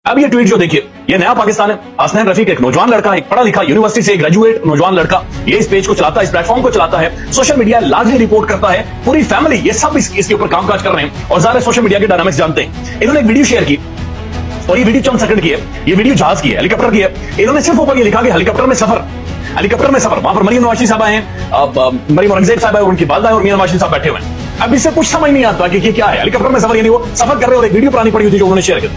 अब ये ट्वीट जो देखिए, ये नया पाकिस्तान है। हसनैन रफीक एक नौजवान लड़का, एक पढ़ा लिखा यूनिवर्सिटी से ग्रेजुएट नौजवान लड़का, ये इस पेज को चलाता है, इस प्लेटफॉर्म को चलाता है, सोशल मीडिया लार्जली रिपोर्ट करता है, पूरी फैमिली ये सब इसके ऊपर कामकाज कर रहे हैं और ज़्यादा सोशल मीडिया के डायनामिक्स जानते हैं। इन्होंने एक वीडियो शेयर की और ये वीडियो चंद सेकंड की है। ये वीडियो जहाज की है, हेलीकॉप्टर की है। इन्होंने सिर्फ ऊपर ये लिखा कि हेलीकॉप्टर में सफर, हेलीकॉप्टर में सफर। वहां पर मरीम नवाज साहब हैं, मरीम औरंगजेब साहब है, उनकी वालदा और मियां नवाज साहब बैठे हुए हैं। अब इससे कुछ समझ नहीं आता कि क्या है हेलीकॉप्टर में सफर, यानी वो सफर कर रहे हैं और एक वीडियो पुरानी पड़ी हुई थी जो उन्होंने शेयर की।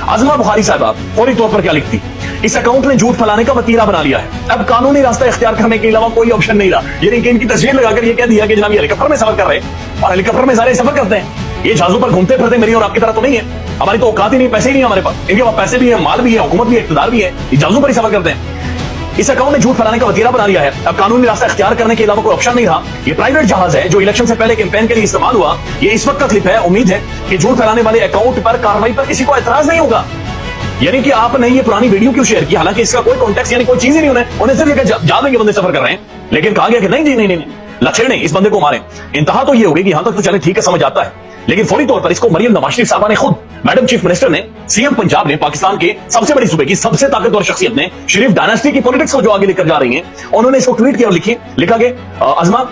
अज़मा बुखारी साहब फौरी तौर पर क्या लिखती, इस अकाउंट ने झूठ फैलाने का वतीरा बना लिया है, अब कानूनी रास्ता इख्तियार करने के अलावा कोई ऑप्शन नहीं रहा। यानी कि इनकी तस्वीर लगाकर ये कह दिया कि जनाब ये हेलीकॉप्टर में सफर कर रहे हैं और हेलीकॉप्टर में सारे सफर करते हैं। ये जहाजों पर घूमते फिरते मेरी और आपकी तरह तो नहीं है, हमारी तो औकात ही नहीं, पैसे ही नहीं हमारे पास। इनके पास पैसे भी है, माल भी है, हुकूमत भी है, इक़्तिदार भी है, ये जहाजों पर ही सफर करते हैं। इस अकाउंट ने झूठ फैलाने का वतीरा बना लिया है, अब कानूनी रास्ता इख्तियार करने के अलावा कोई ऑप्शन नहीं रहा। ये प्राइवेट जहाज है जो इलेक्शन से पहले कैंपेन के लिए इस्तेमाल हुआ। ये इस वक्त का क्लिप है। उम्मीद है कि झूठ फैलाने वाले अकाउंट पर कार्रवाई पर किसी को एतराज नहीं होगा। यानी कि आपने ये पुरानी वीडियो क्यों शेयर की, हालांकि इसका कोई कॉन्टेक्स्ट यानी कोई चीज ही नहीं, उन्हें सिर्फ जा देंगे बंदे सफर कर रहे हैं, लेकिन कहा गया कि नहीं नहीं नहीं, लक्षण नहीं, इस बंदे को मारे। इंतहा तो ये होगी कि यहां तक तो चले ठीक है, समझ आता है, लेकिन फौरी तौर पर इसको मरियम नवाज शरीफ साहबा ने खुद, मैडम चीफ मिनिस्टर ने, सीएम पंजाब ने, पाकिस्तान के सबसे बड़ी सूबे की सबसे ताकतवर शख्सियत ने, शरीफ डायनेस्टी की पॉलिटिक्स को जो आगे लेकर जा रही है, उन्होंने इसको ट्वीट किया और लिखा कि Azma,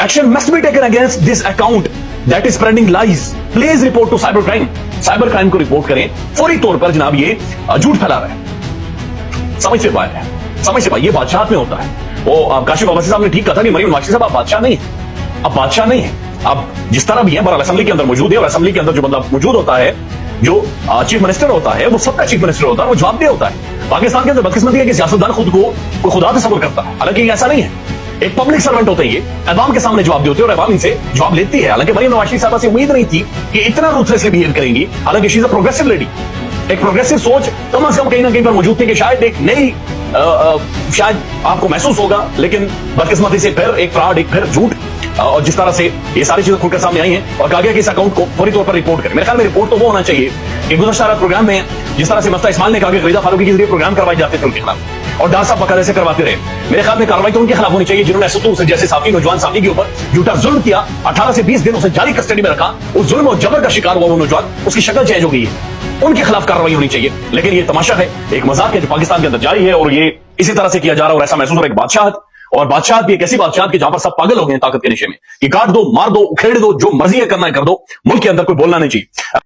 action must be taken against this account that is spreading lies, please report to cyber crime. Cyber crime को रिपोर्ट करें फौरी तौर पर, जनाब ये झूठ फैला रहा है। समझ से बाहर है, समझ से बाहर। ये बादशाह में होता है। वो काशिफ अब्बासी साहब ने ठीक कहा था कि मरीम नवाज साहब आप बादशाह नहीं है, अब बादशाह नहीं है, अब जिस तरह भी है, बहरहाल असेंबली के अंदर मौजूद है और असेंबली के अंदर जो बंदा मौजूद होता है, जो चीफ मिनिस्टर होता है, वो सबका चीफ मिनिस्टर होता है, वो जवाबदेह होता है। पाकिस्तान के अंदर बदकिस्मती है कि सियासतदान खुद को खुदा तस्वर करता है, हालांकि ऐसा नहीं है। एक पब्लिक सर्वेंट होते हैं, ये अवाम के सामने जवाब देते हैं और अवाम इनसे जवाब लेती है। हालांकि मरीम नवाज साहब से उम्मीद नहीं थी कि इतना रूथलेसली बिहेव करेंगी, हालांकि she is a progressive lady. एक प्रोग्रेसिव सोच कम से कम कहीं ना कहीं पर मौजूद थी कि शायद एक नई शायद आपको महसूस होगा, लेकिन बदकिस्मती से फिर एक फ्रॉड, एक फिर झूठ, और जिस तरह से ये सारी चीजें खुलकर सामने आई हैं और कहा गया कि इस अकाउंट को फौरी तौर पर रिपोर्ट करें। मेरे ख्याल में रिपोर्ट तो वो होना चाहिए कि गुज़श्ता प्रोग्राम में जिस तरह से मस्ता इस्माइल ने कहा कि फरीदा फारूकी के जरिए प्रोग्राम करवाए जाते थे उनके खिलाफ और डार साहब बकायदे से करवाते रहे, मेरे ख्याल में कार्रवाई तो उनके खिलाफ होनी चाहिए जिन्होंने एसओ जैसे साफी नौजवान साथी के ऊपर झूठा जुल्म किया, 18 से 20 दिन उसे जारी कस्टडी में रखा, उस जुल्म और जबर का शिकार हुआ वो नौजवान, उसकी शक्ल चेंज हो गई है, उनके खिलाफ कार्रवाई होनी चाहिए। लेकिन ये तमाशा है, एक मजाक है जो पाकिस्तान के अंदर जारी है और ये इसी तरह से किया जा रहा है और ऐसा महसूस हो रहा है। एक बादशाह, और बादशाह भी एक ऐसी बादशाह की जहां पर सब पागल हो गए हैं ताकत के नशे में कि काट दो, मार दो, उखेड़ दो, जो मर्जी है करना है कर दो, मुल्क के अंदर कोई बोलना नहीं चाहिए।